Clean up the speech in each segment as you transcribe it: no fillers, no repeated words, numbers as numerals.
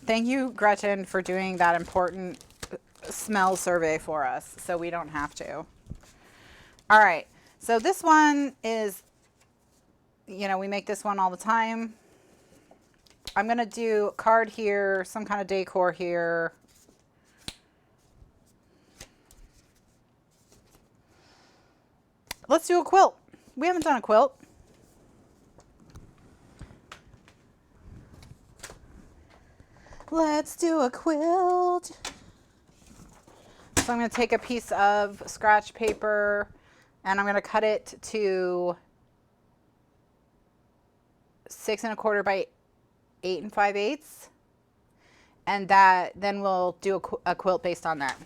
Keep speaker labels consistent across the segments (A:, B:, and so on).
A: Thank you, Gretchen, for doing that important smell survey for us so we don't have to. All right, so this one is, you know, we make this one all the time. I'm going to do a card here, some kind of decor here. Let's do a quilt. We haven't done a quilt. Let's do a quilt. So I'm going to take a piece of scratch paper and I'm going to cut it to 6 1/4 by 8 5/8. And that, then we'll do a quilt based on that.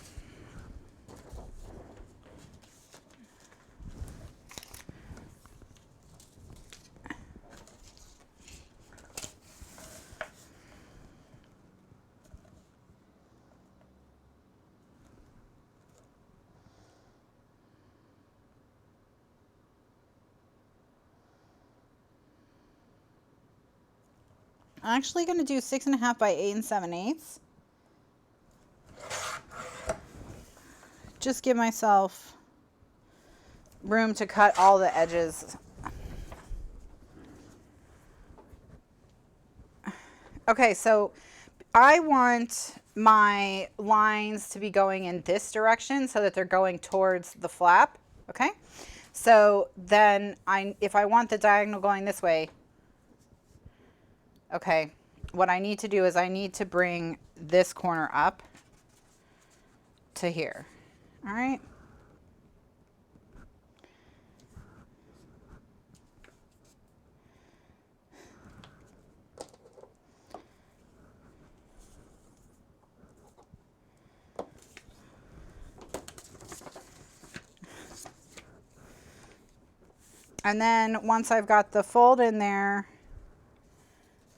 A: I'm actually going to do 6 1/2 by 8 7/8. Just give myself room to cut all the edges. Okay, so I want my lines to be going in this direction so that they're going towards the flap. Okay, so then if I want the diagonal going this way, okay, what I need to do is I need to bring this corner up to here. All right. And then once I've got the fold in there,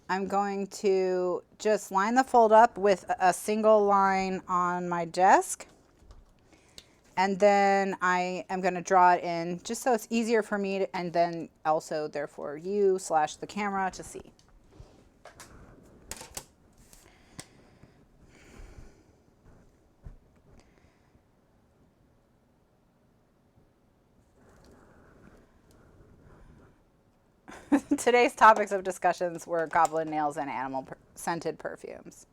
A: I'm going to just line the fold up with a single line on my desk. And then I am going to draw it in just so it's easier for me to, and then also therefore you / the camera to see. Today's topics of discussions were goblin nails and animal scented perfumes.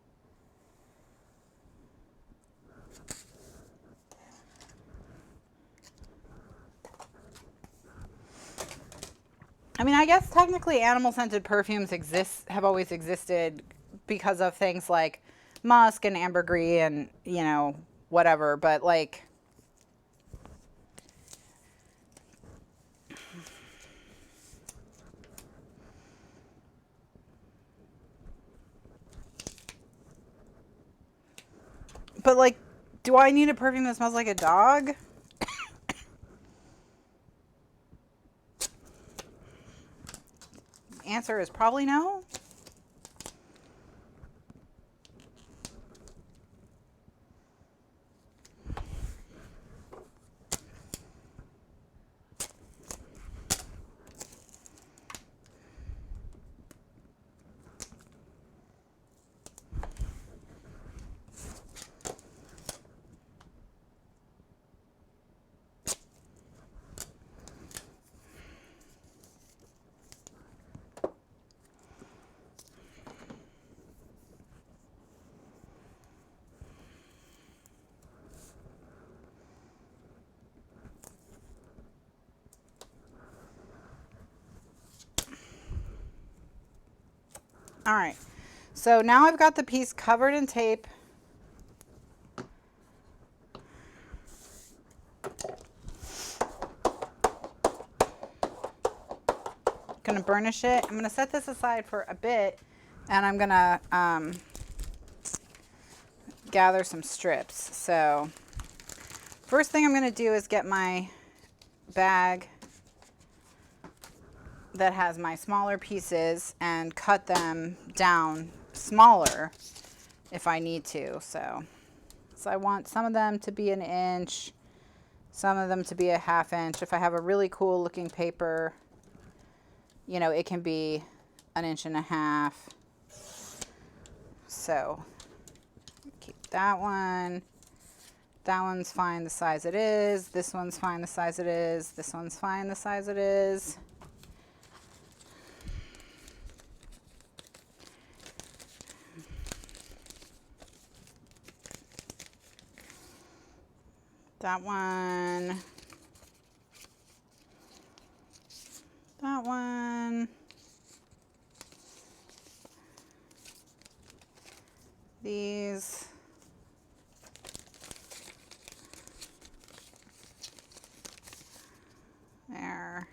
A: I mean, I guess technically animal scented perfumes have always existed because of things like musk and ambergris and, you know, whatever, but like, do I need a perfume that smells like a dog? Answer is probably no. All right, so now I've got the piece covered in tape. Going to burnish it. I'm going to set this aside for a bit and I'm going to gather some strips. So first thing I'm going to do is get my bag that has my smaller pieces and cut them down smaller if I need to. So I want some of them to be 1 inch, some of them to be a 1/2 inch. If I have a really cool looking paper, you know, it can be 1.5 inches. So keep that one. That one's fine the size it is. This one's fine the size it is. This one's fine the size it is. That one. That one. These. There.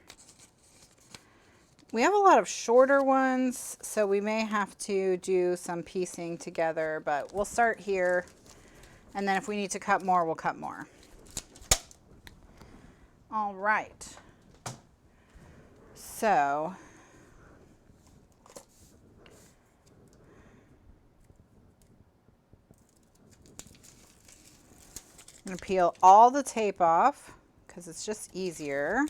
A: We have a lot of shorter ones, so we may have to do some piecing together, but we'll start here. And then if we need to cut more, we'll cut more. All right. So I'm going to peel all the tape off because it's just easier.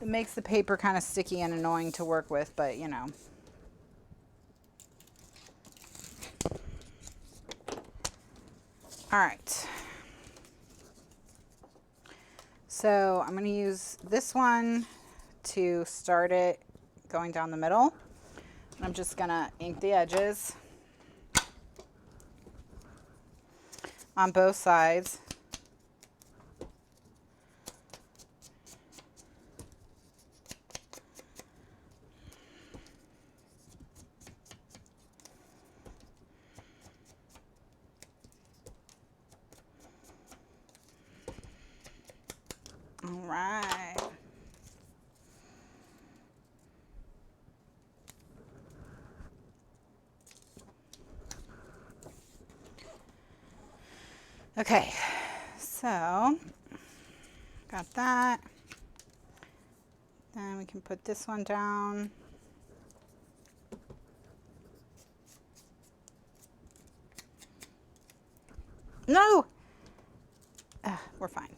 A: It makes the paper kind of sticky and annoying to work with, but you know. All right. So I'm going to use this one to start it going down the middle. I'm just going to ink the edges on both sides. All right. Okay, so got that. Then we can put this one down. No! We're fine.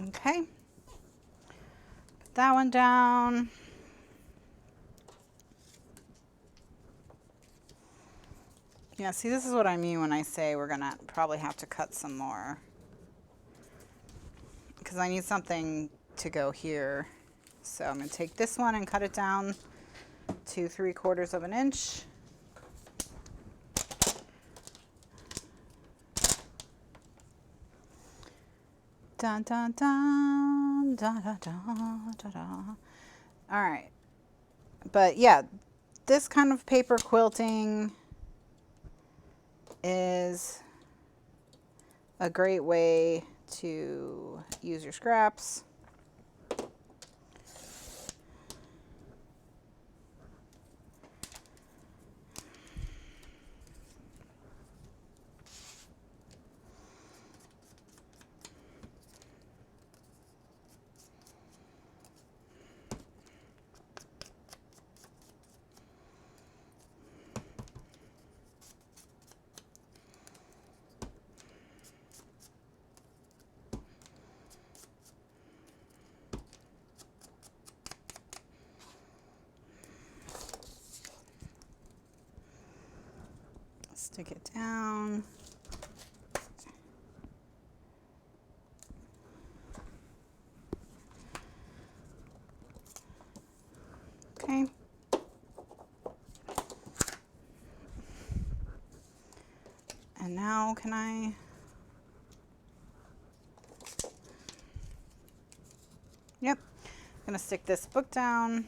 A: Okay, put that one down. Yeah, see, this is what I mean when I say we're gonna probably have to cut some more, because I need something to go here. So I'm gonna take this one and cut it down to 3/4 of an inch. Dun, dun, dun, dun, dun, dun, dun, dun. All right, but yeah, this kind of paper quilting is a great way to use your scraps. Stick it down. Okay. And now can I? Yep. I'm gonna stick this book down.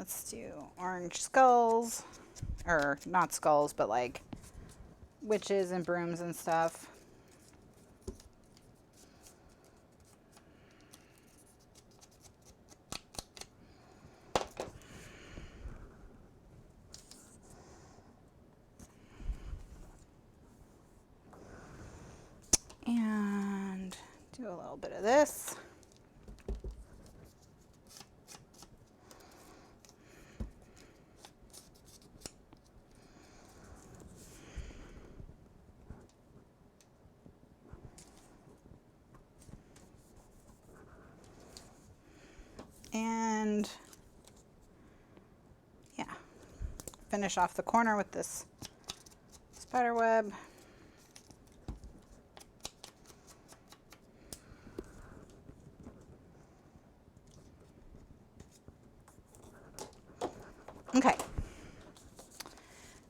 A: Let's do orange skulls, or not skulls, but like witches and brooms and stuff. And do a little bit of this. And yeah, finish off the corner with this spider web. Okay,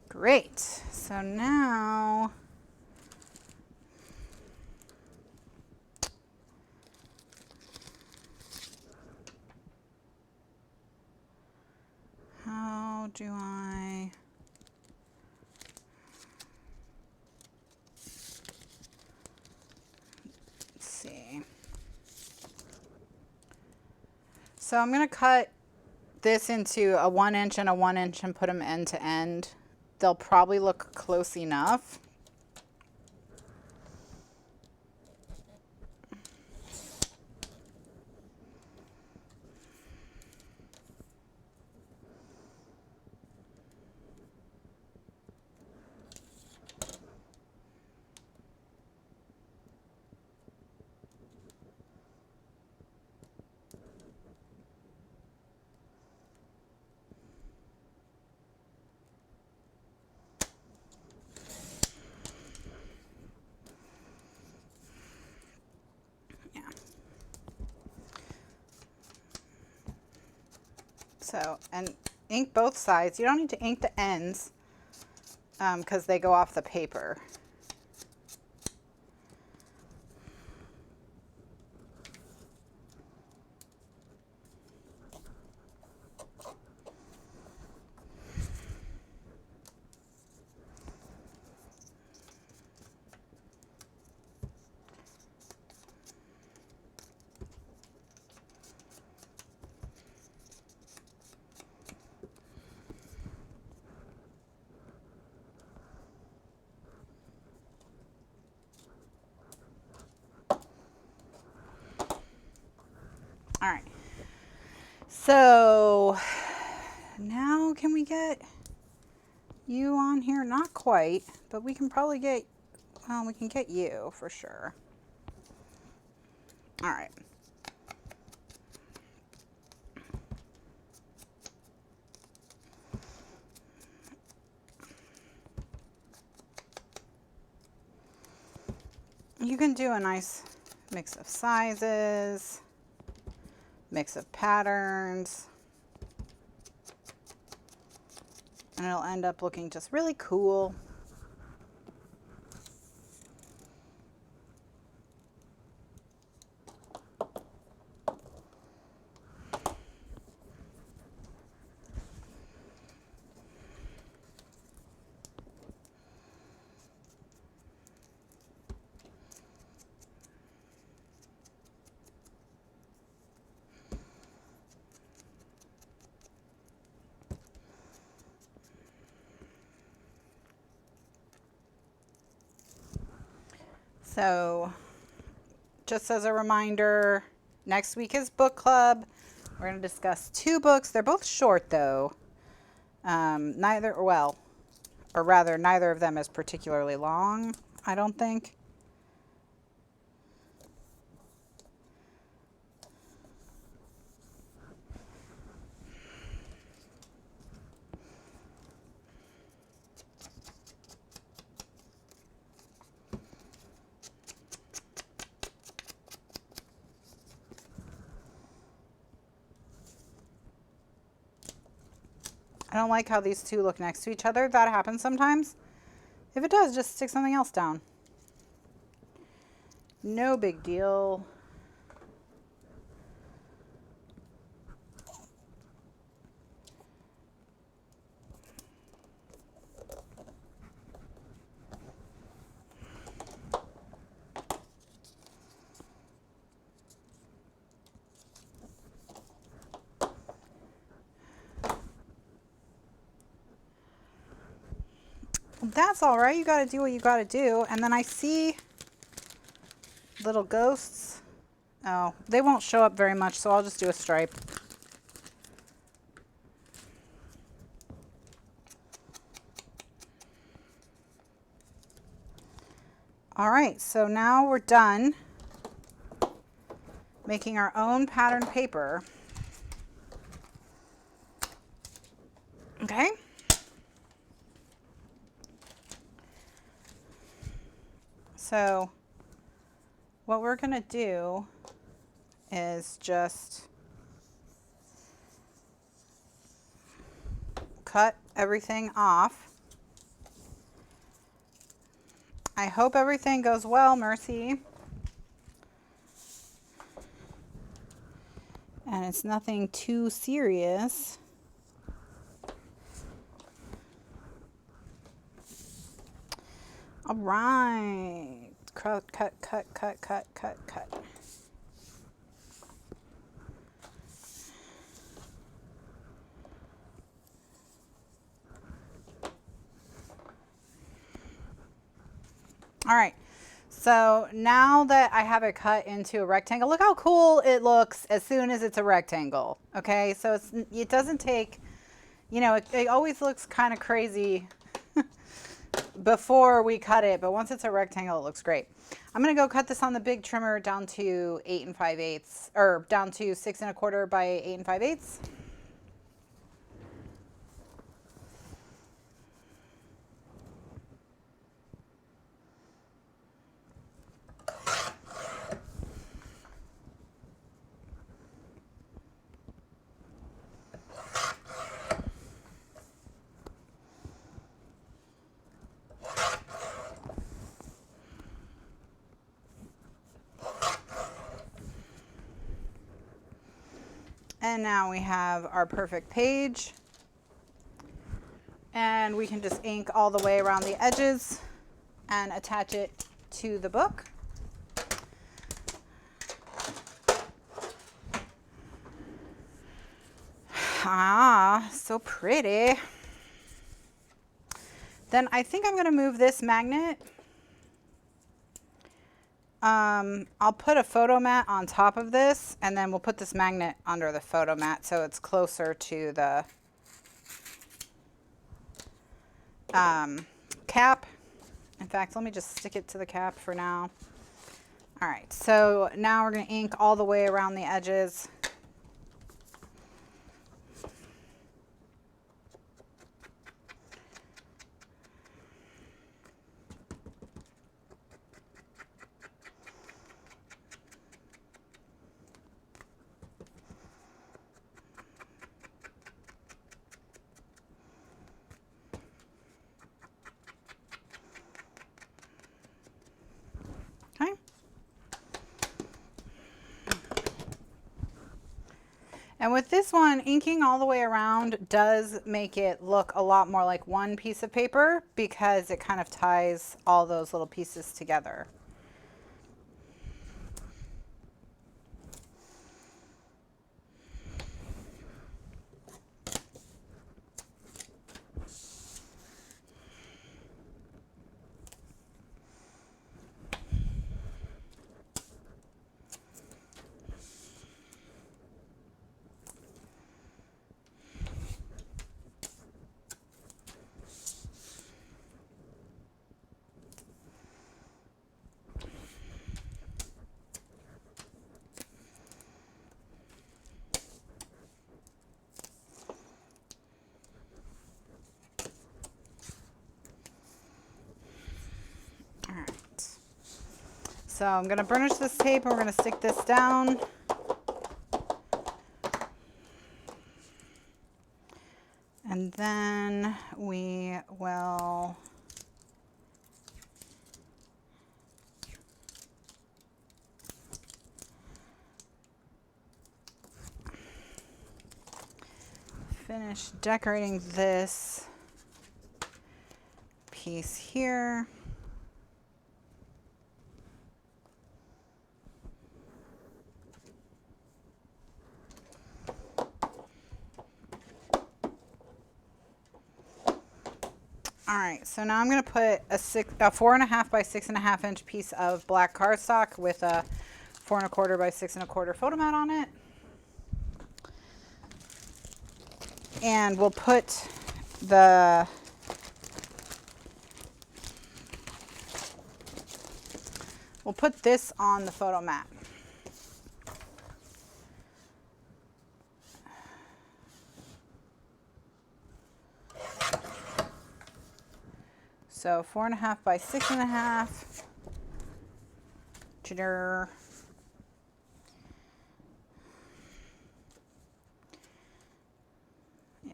A: great. So now how do I see? So I'm going to cut this into a 1 inch and a 1 inch and put them end to end. They'll probably look close enough. So, and ink both sides. You don't need to ink the ends because they go off the paper. All right, so now can we get you on here? Not quite, but we can probably get, well, we can get you for sure. All right. You can do a nice mix of sizes, mix of patterns, and it'll end up looking just really cool. So just as a reminder, next week is book club. We're going to discuss 2 books. They're both short though. Neither of them is particularly long, I don't think. I don't like how these 2 look next to each other. That happens sometimes. If it does, just stick something else down. No big deal. That's all right. You got to do what you got to do. And then I see little ghosts. Oh, they won't show up very much, so I'll just do a stripe. All right, so now we're done making our own pattern paper. Okay. So what we're going to do is just cut everything off. I hope everything goes well, Mercy. And it's nothing too serious. All right. Cut, cut, cut, cut, cut, cut, cut. All right. So now that I have it cut into a rectangle, look how cool it looks as soon as it's a rectangle. Okay. So it doesn't take, you know, it always looks kind of crazy before we cut it, but once it's a rectangle, it looks great. I'm going to go cut this on the big trimmer down to 8 5/8, or down to 6 1/4 by 8 5/8. And now we have our perfect page. And we can just ink all the way around the edges and attach it to the book. Ah, so pretty. Then I think I'm going to move this magnet. I'll put a photo mat on top of this, and then we'll put this magnet under the photo mat so it's closer to the cap. In fact, let me just stick it to the cap for now. All right, so now we're going to ink all the way around the edges. And with this one, inking all the way around does make it look a lot more like one piece of paper because it kind of ties all those little pieces together. So I'm going to burnish this tape and we're going to stick this down. And then we will finish decorating this piece here. All right, so now I'm going to put a 4.5 by 6.5 inch piece of black cardstock with a 4.25 by 6.25 photo mat on it. And we'll put this on the photo mat. So 4.5 by 6.5. Jitter. Yeah.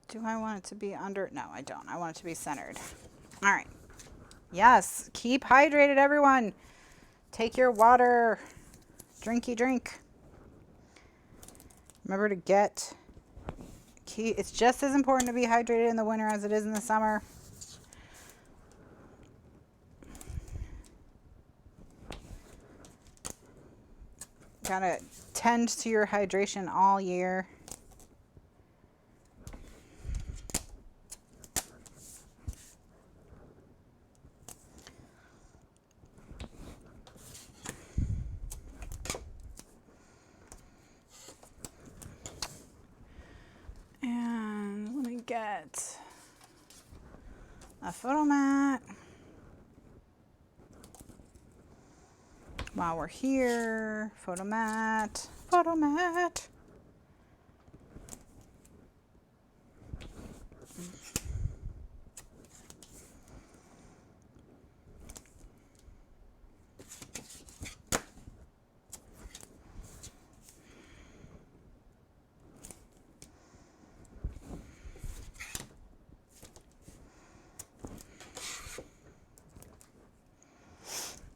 A: Do I want it to be under? No, I don't. I want it to be centered. All right. Yes, keep hydrated, everyone. Take your water. Drinky drink. Remember to get it's just as important to be hydrated in the winter as it is in the summer. Gotta tend to your hydration all year. And let me get a photo mat. While we're here, photo mat, photo mat.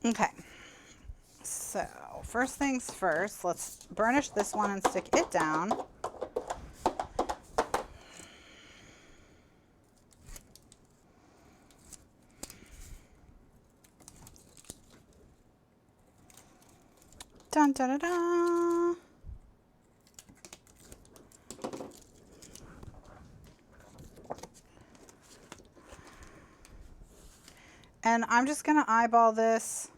A: Okay. So first things first, let's burnish this one and stick it down. Dun, dun, dun, dun. And I'm just going to eyeball this.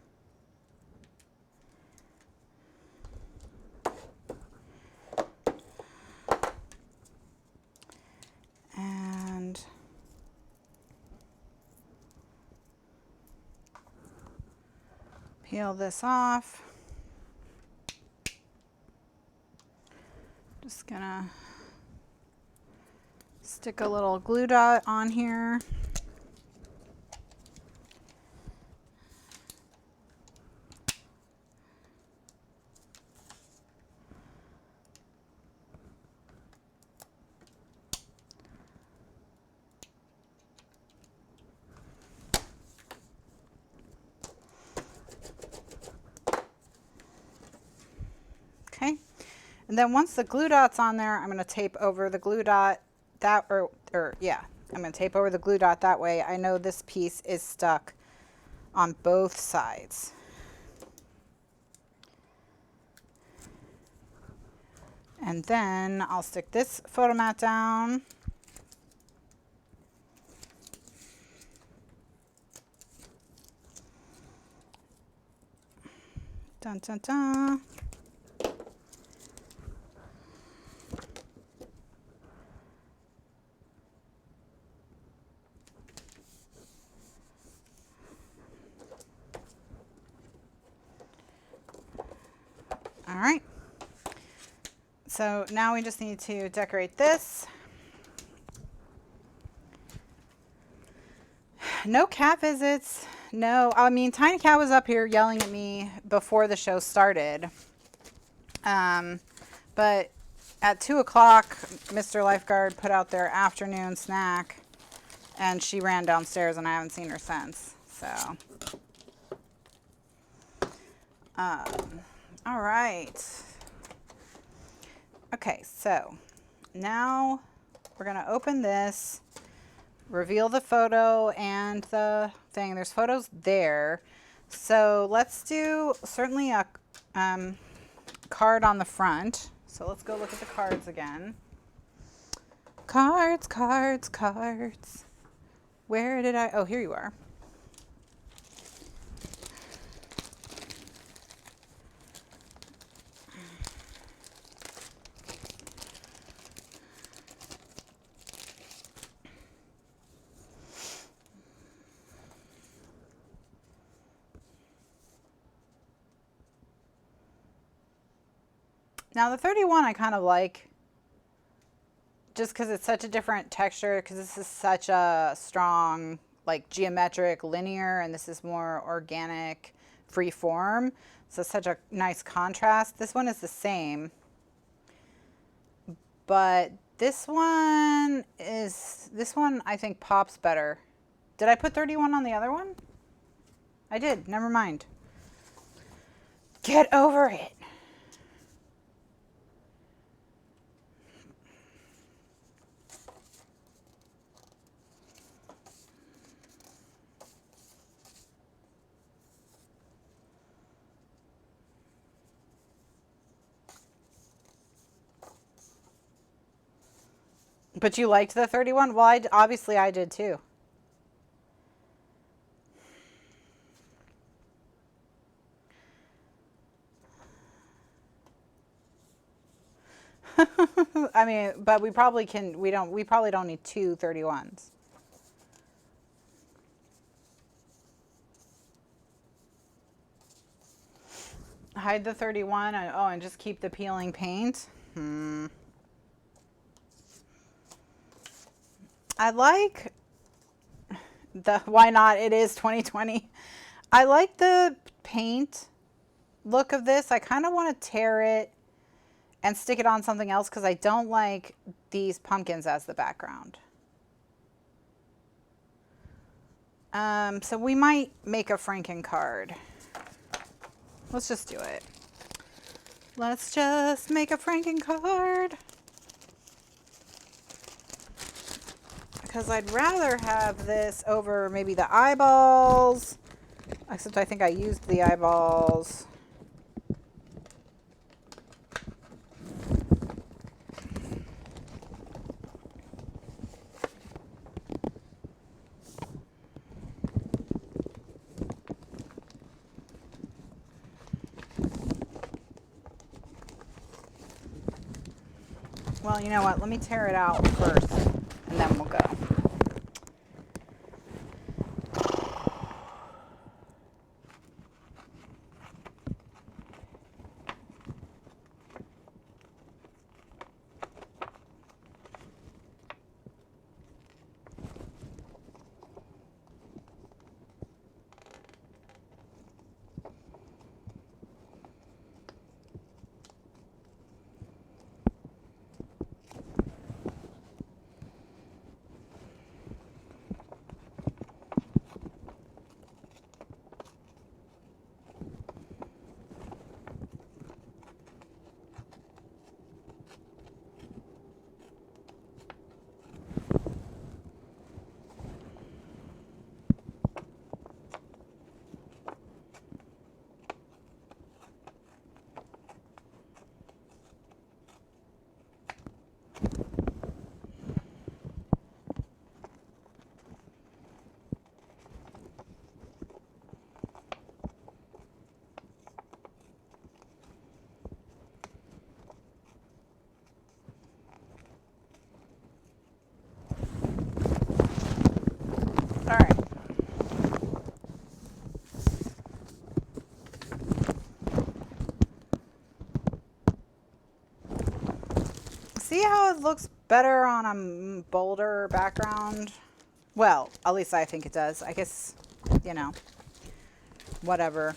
A: And peel this off. Just gonna stick a little glue dot on here. Okay, and then once the glue dot's on there, I'm going to tape over the glue dot I'm going to tape over the glue dot that way I know this piece is stuck on both sides. And then I'll stick this photo mat down. Dun, dun, dun. All right. So now we just need to decorate this. No cat visits. No, I mean, Tiny Cat was up here yelling at me before the show started. But at 2 o'clock, Mr. Lifeguard put out their afternoon snack and she ran downstairs and I haven't seen her since. So, all right. Okay, so now we're going to open this, reveal the photo and the thing. There's photos there. So let's do certainly a card on the front. So let's go look at the cards again. Cards, cards, cards. Where did I? Oh, here you are. Now the 31 I kind of like, just because it's such a different texture, because this is such a strong, like geometric, linear, and this is more organic, free form. So such a nice contrast. This one is the same, but this one I think pops better. Did I put 31 on the other one? I did, never mind. Get over it. But you liked the 31? Well, obviously I did too. I mean, but we probably probably don't need two 31s. Hide the 31. Oh, and just keep the peeling paint. I like the, why not? It is 2020. I like the paint look of this. I kind of want to tear it and stick it on something else because I don't like these pumpkins as the background. So we might make a Franken card. Let's just do it. Let's just make a Franken card. Because I'd rather have this over maybe the eyeballs, except I think I used the eyeballs. Well, you know what? Let me tear it out first, and then we'll go. All right. See how it looks better on a bolder background? Well, at least I think it does. I guess, you know, whatever.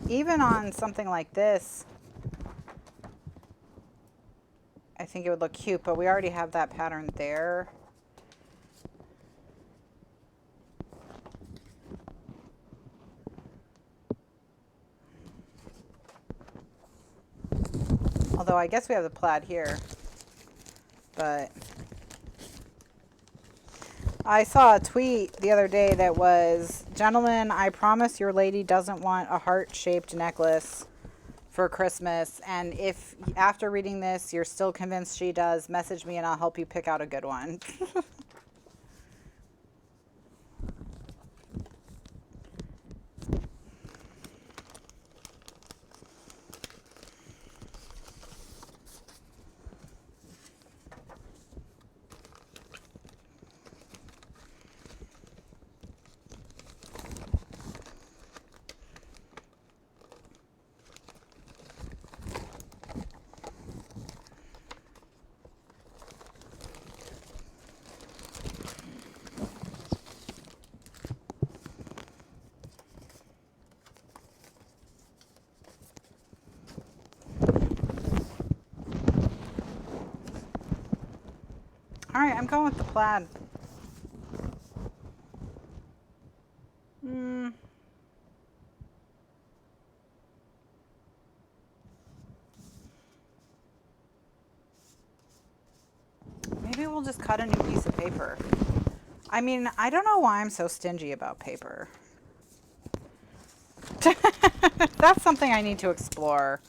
A: Even on something like this, I think it would look cute, but we already have that pattern there. Although I guess we have the plaid here, but I saw a tweet the other day that was, "Gentlemen, I promise your lady doesn't want a heart-shaped necklace for Christmas. And if after reading this, you're still convinced she does, message me and I'll help you pick out a good one. All right, I'm going with the plaid. Maybe we'll just cut a new piece of paper. I mean, I don't know why I'm so stingy about paper. That's something I need to explore.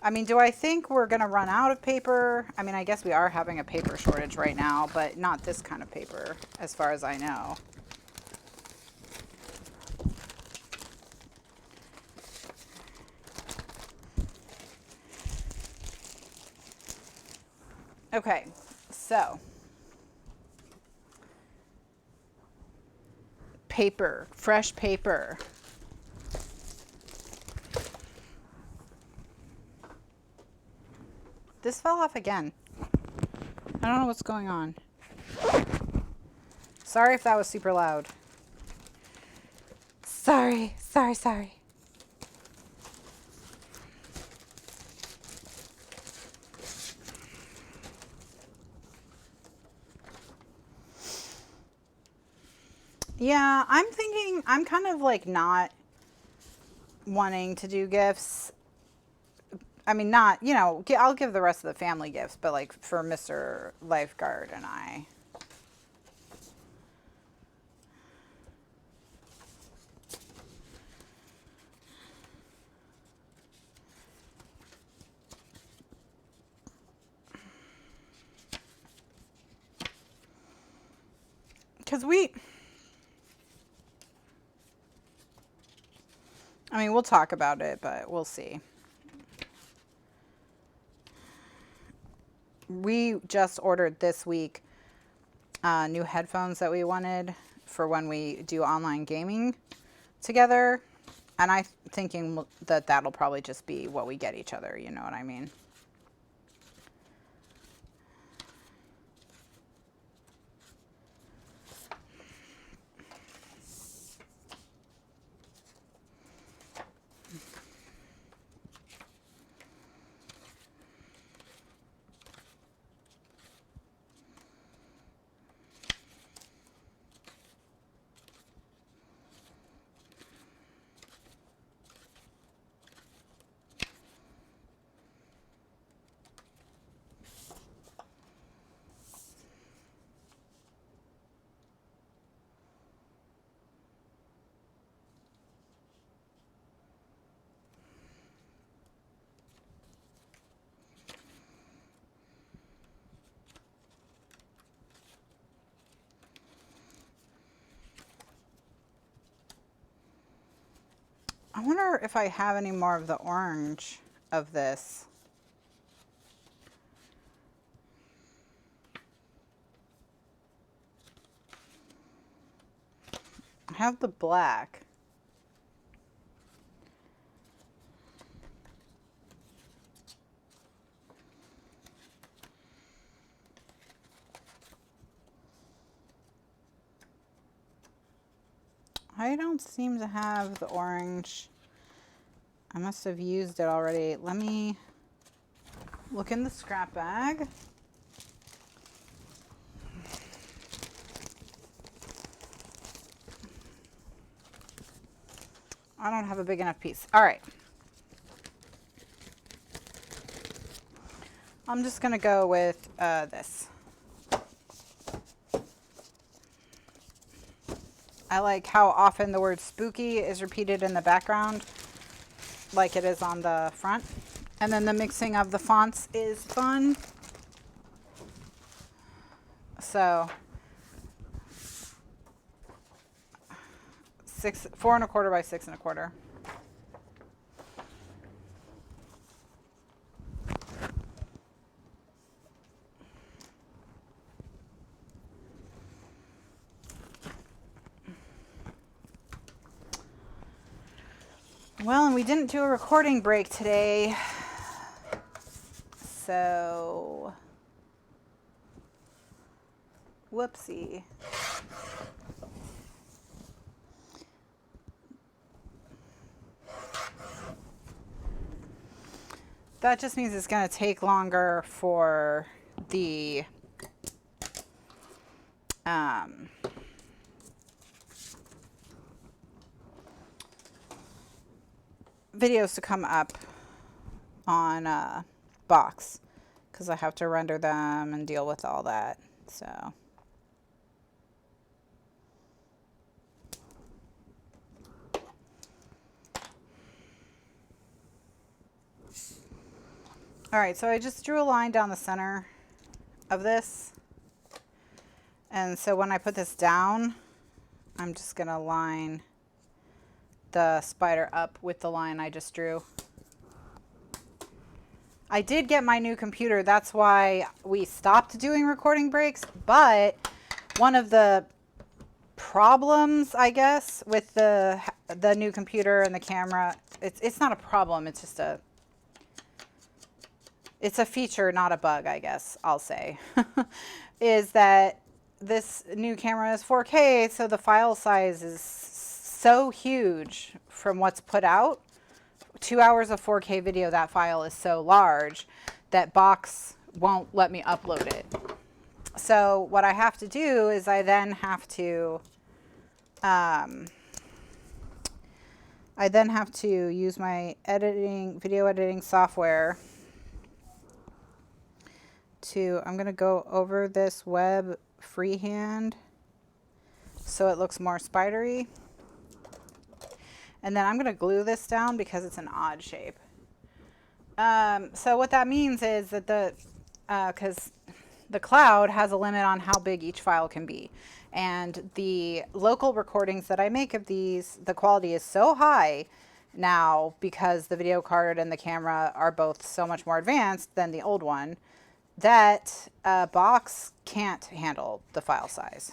A: I mean, do I think we're going to run out of paper? I mean, I guess we are having a paper shortage right now, but not this kind of paper, as far as I know. Okay, so paper, fresh paper. This fell off again. I don't know what's going on. Sorry if that was super loud. Sorry. Yeah, I'm thinking, I'm kind of like not wanting to do gifts. I mean, not, you know, I'll give the rest of the family gifts, but like for Mr. Lifeguard and I. Because I mean, we'll talk about it, but we'll see. We just ordered this week new headphones that we wanted for when we do online gaming together. And I'm thinking that that'll probably just be what we get each other, you know what I mean? I wonder if I have any more of the orange of this. I have the black. I don't seem to have the orange. I must have used it already. Let me look in the scrap bag. I don't have a big enough piece. All right. I'm just going to go with this. I like how often the word spooky is repeated in the background. like it is on the front. And then the mixing of the fonts is fun. So 4 1/4 by 6 1/4. Well, and we didn't do a recording break today, so whoopsie. That just means it's going to take longer for the videos to come up on Box, because I have to render them and deal with all that. So all right, so I just drew a line down the center of this, and so when I put this down, I'm just gonna line the spider up with the line I just drew. I did get my new computer, that's why we stopped doing recording breaks, but one of the problems, I guess, with the new computer and the camera, it's not a problem, it's just it's a feature, not a bug, I guess I'll say, is that this new camera is 4K, so the file size is so huge from what's put out. 2 hours of 4K video, that file is so large that Box won't let me upload it. So what I have to do is I then have to use my video editing software to, I'm going to go over this web freehand so it looks more spidery. And then I'm going to glue this down because it's an odd shape. So what that means is that because the cloud has a limit on how big each file can be. And the local recordings that I make of these, the quality is so high now because the video card and the camera are both so much more advanced than the old one, that Box can't handle the file size.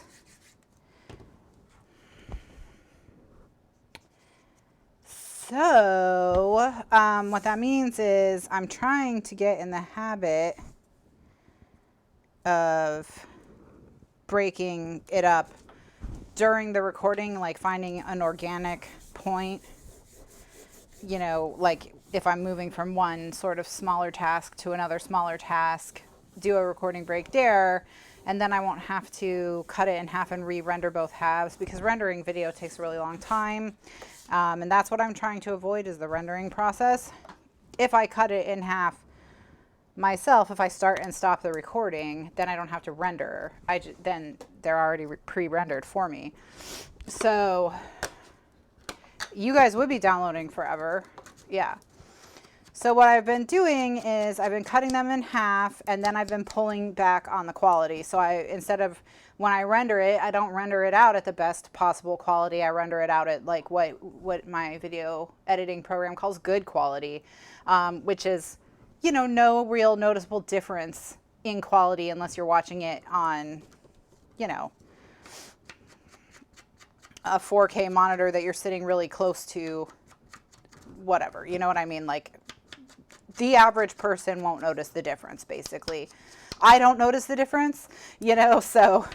A: So what that means is I'm trying to get in the habit of breaking it up during the recording, like finding an organic point, you know, like if I'm moving from one sort of smaller task to another smaller task, do a recording break there, and then I won't have to cut it in half and re-render both halves, because rendering video takes a really long time. And that's what I'm trying to avoid, is the rendering process. If I cut it in half myself, if I start and stop the recording, then I don't have to render. Then they're already pre-rendered for me. So you guys would be downloading forever. Yeah. So what I've been doing is I've been cutting them in half, and then I've been pulling back on the quality. So instead of, when I render it, I don't render it out at the best possible quality. I render it out at like what my video editing program calls good quality, which is, you know, no real noticeable difference in quality unless you're watching it on, you know, a 4K monitor that you're sitting really close to, whatever, you know what I mean? Like, the average person won't notice the difference, basically. I don't notice the difference, you know, so,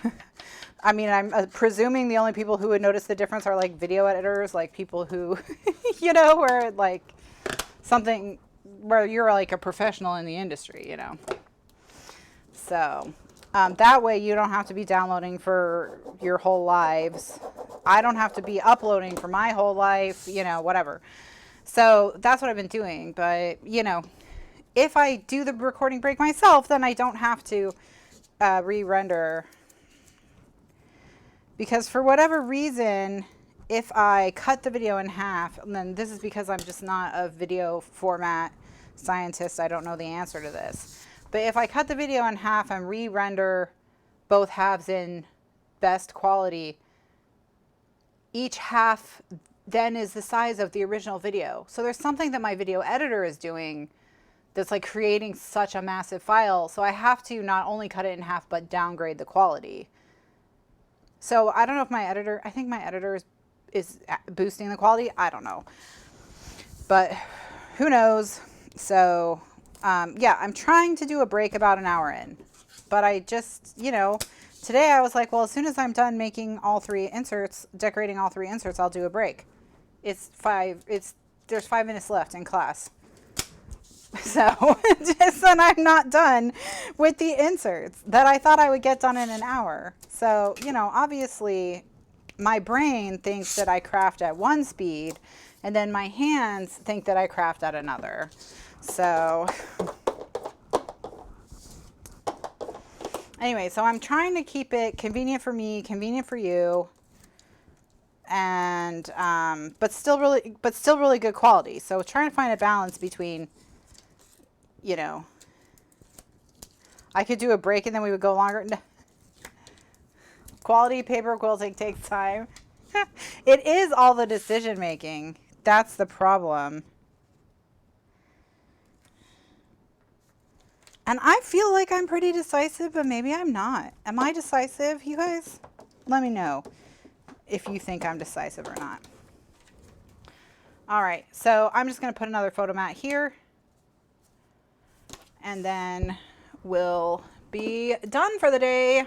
A: I mean, I'm presuming the only people who would notice the difference are like video editors, like people who, you know, where like something where you're like a professional in the industry, you know. So that way you don't have to be downloading for your whole lives. I don't have to be uploading for my whole life, you know, whatever. So that's what I've been doing. But, you know, if I do the recording break myself, then I don't have to re-render. Because for whatever reason, if I cut the video in half, and then this is because I'm just not a video format scientist, I don't know the answer to this. But if I cut the video in half and re-render both halves in best quality, each half then is the size of the original video. So there's something that my video editor is doing that's like creating such a massive file. So I have to not only cut it in half, but downgrade the quality. So I don't know if my editor, I think my editor is boosting the quality. I don't know, but who knows? So yeah, I'm trying to do a break about an hour in, but I just, you know, today I was like, well, as soon as I'm done making all 3 inserts, decorating all 3 inserts, I'll do a break. There's 5 minutes left in class. So just then I'm not done with the inserts that I thought I would get done in an hour. So, you know, obviously my brain thinks that I craft at one speed, and then my hands think that I craft at another. So anyway, so I'm trying to keep it convenient for me, convenient for you, and but still really good quality. So trying to find a balance between, you know, I could do a break and then we would go longer. Quality paper quilting takes time. It is all the decision making. That's the problem. And I feel like I'm pretty decisive, but maybe I'm not. Am I decisive, you guys? Let me know if you think I'm decisive or not. All right, so I'm just going to put another photo mat here, and then we'll be done for the day.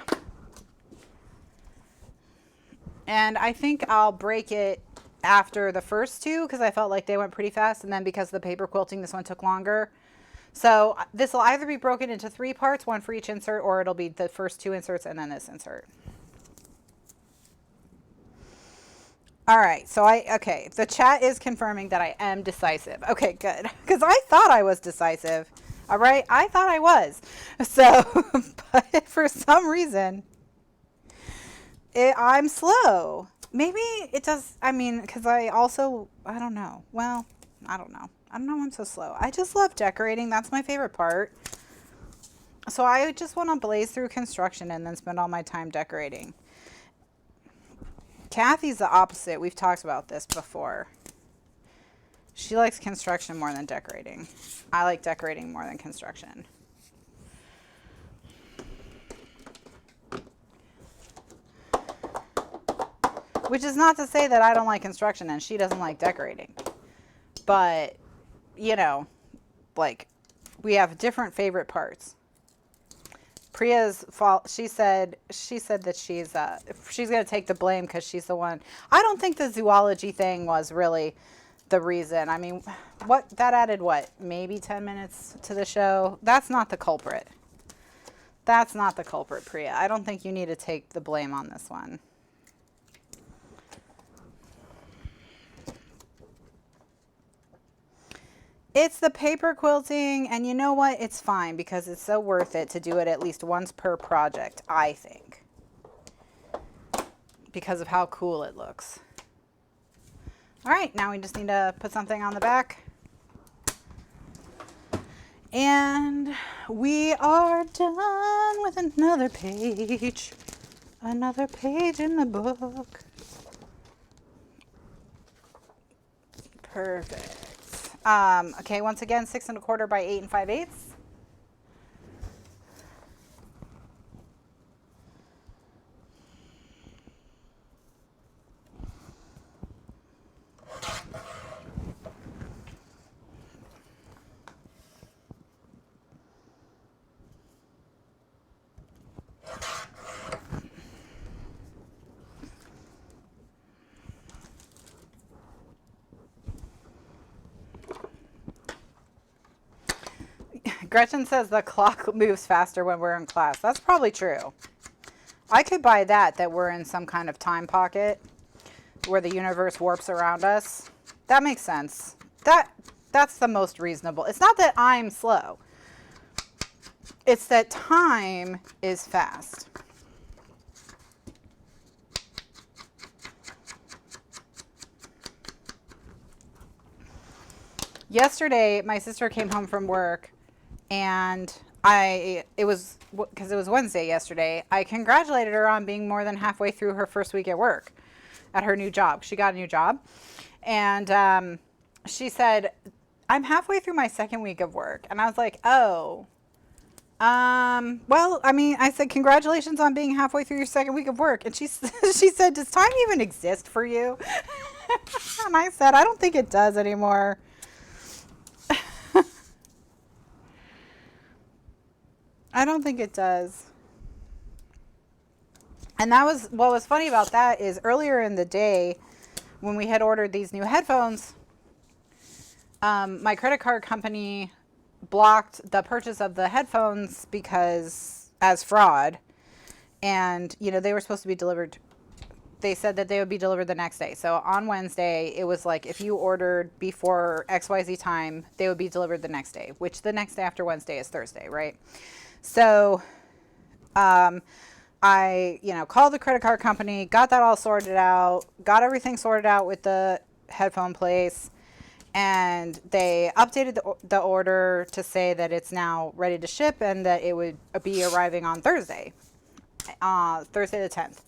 A: And I think I'll break it after the first 2 because I felt like they went pretty fast, and then because of the paper quilting, this one took longer. So this will either be broken into 3 parts, 1 for each insert, or it'll be the first 2 inserts and then this insert. All right, so okay, the chat is confirming that I am decisive. Okay, good, because I thought I was decisive. All right, I thought I was. So, but for some reason, I'm slow. Maybe it does, I mean, because I don't know. Well, I don't know. I don't know why I'm so slow. I just love decorating. That's my favorite part. So I just want to blaze through construction and then spend all my time decorating. Kathy's the opposite. We've talked about this before. She likes construction more than decorating. I like decorating more than construction. Which is not to say that I don't like construction and she doesn't like decorating. But, you know, like, we have different favorite parts. Priya's fault. She said that she's going to take the blame because she's the one. I don't think the zoology thing was really the reason. I mean, that added what? Maybe 10 minutes to the show. That's not the culprit. That's not the culprit, Priya. I don't think you need to take the blame on this one. It's the paper quilting, and you know what? It's fine because it's so worth it to do it at least once per project, I think. Because of how cool it looks. All right, now we just need to put something on the back. And we are done with another page. Another page in the book. Perfect. Okay, once again, 6 1/4 by 8 5/8. Gretchen says the clock moves faster when we're in class. That's probably true. I could buy that we're in some kind of time pocket where the universe warps around us. That makes sense. That's the most reasonable. It's not that I'm slow. It's that time is fast. Yesterday, my sister came home from work, and it was, because it was Wednesday yesterday, I congratulated her on being more than halfway through her first week at work at her new job. She got a new job. And she said, I'm halfway through my second week of work. And I was like, oh, well, I mean, I said, congratulations on being halfway through your second week of work. And she said, does time even exist for you? And I said, I don't think it does anymore. I don't think it does. And that was, what was funny about that is earlier in the day when we had ordered these new headphones, my credit card company blocked the purchase of the headphones because as fraud. And, you know, they were supposed to be delivered. They said that they would be delivered the next day. So on Wednesday, it was like if you ordered before XYZ time, they would be delivered the next day, which the next day after Wednesday is Thursday, right? So I, you know, called the credit card company, got that all sorted out, got everything sorted out with the headphone place, and they updated the order to say that it's now ready to ship and that it would be arriving on Thursday, Thursday the 10th.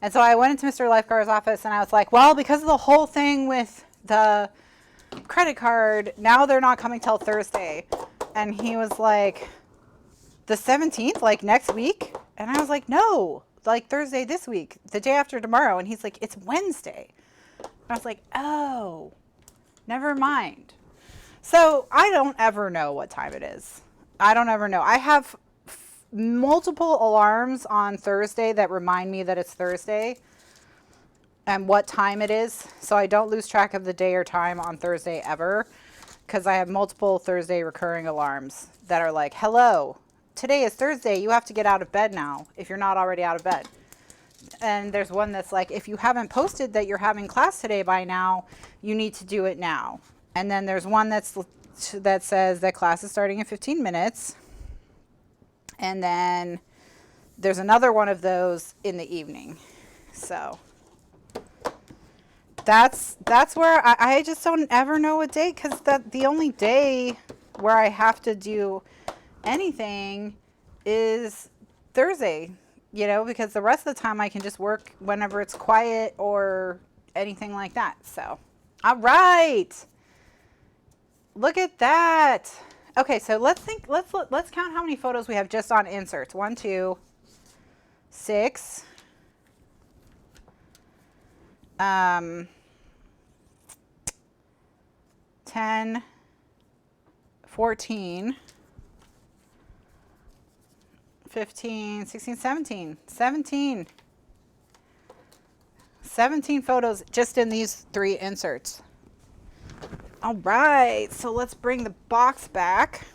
A: And so I went into Mr. Lifeguard's office and I was like, well, because of the whole thing with the credit card, now they're not coming till Thursday. And he was like, the 17th, like next week? And I was like, no, like Thursday this week, the day after tomorrow. And he's like, it's Wednesday. And I was like, oh, never mind. So I don't ever know what time it is. I don't ever know. I have multiple alarms on Thursday that remind me that it's Thursday and what time it is. So I don't lose track of the day or time on Thursday ever, because I have multiple Thursday recurring alarms that are like, hello, today is Thursday. You have to get out of bed now if you're not already out of bed. And there's one that's like, if you haven't posted that you're having class today by now, you need to do it now. And then there's one that says that class is starting in 15 minutes. And then there's another one of those in the evening. So that's where I just don't ever know what day, because the only day where I have to do anything is Thursday, you know, because the rest of the time I can just work whenever it's quiet or anything like that. So, all right. Look at that. Okay, so let's count how many photos we have just on inserts. 1, 2, 6, 10, 14, 15, 16, 17. 17 photos just in these 3 inserts. All right, so let's bring the box back.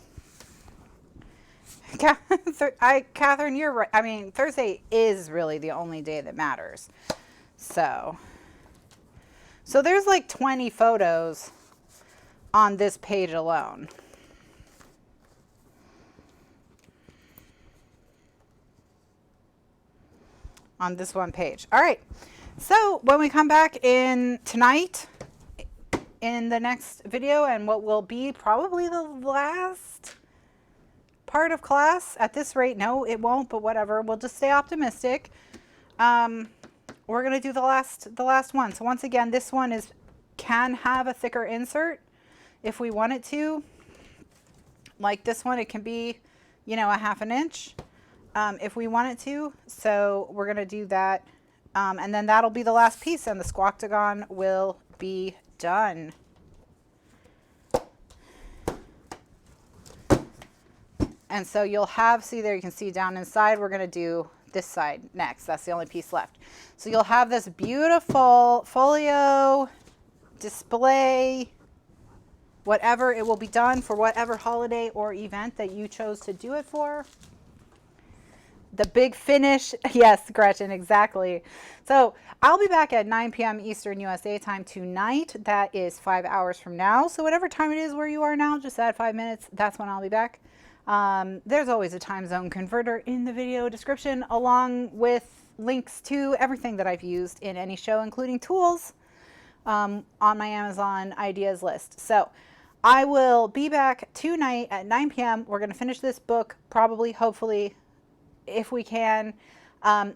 A: Kathryn, you're right. I mean, Thursday is really the only day that matters. So there's like 20 photos on this page alone. On this one page. All right. So when we come back in tonight, in the next video, and what will be probably the last part of class at this rate, no, it won't, but whatever. We'll just stay optimistic. We're going to do the last one. So once again, this one can have a thicker insert if we want it to. Like this one, it can be, you know, a 1/2 inch. If we want it to. So we're going to do that. And then that'll be the last piece, and the squawktagon will be done. And so you'll have, see there, you can see down inside, we're going to do this side next. That's the only piece left. So you'll have this beautiful folio display, whatever, it will be done for whatever holiday or event that you chose to do it for. The big finish. Yes, Gretchen, exactly. So I'll be back at 9 p.m. Eastern USA time tonight. That is 5 hours from now. So whatever time it is where you are now, just add 5 minutes. That's when I'll be back. There's always a time zone converter in the video description, along with links to everything that I've used in any show, including tools on my Amazon ideas list. So I will be back tonight at 9 p.m. We're going to finish this book, probably, hopefully, if we can.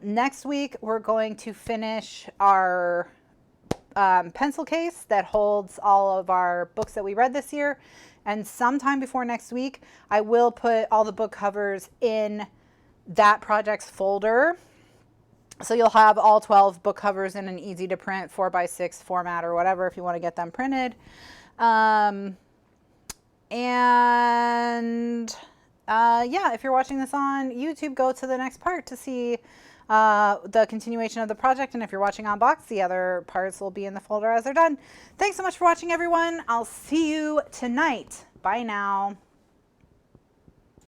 A: Next week, we're going to finish our pencil case that holds all of our books that we read this year. And sometime before next week, I will put all the book covers in that project's folder. So you'll have all 12 book covers in an easy to print 4x6 format or whatever if you want to get them printed. Yeah, if you're watching this on YouTube, go to the next part to see the continuation of the project. And if you're watching on box, the other parts will be in the folder as they're done. Thanks so much for watching, everyone. I'll see you tonight. Bye now.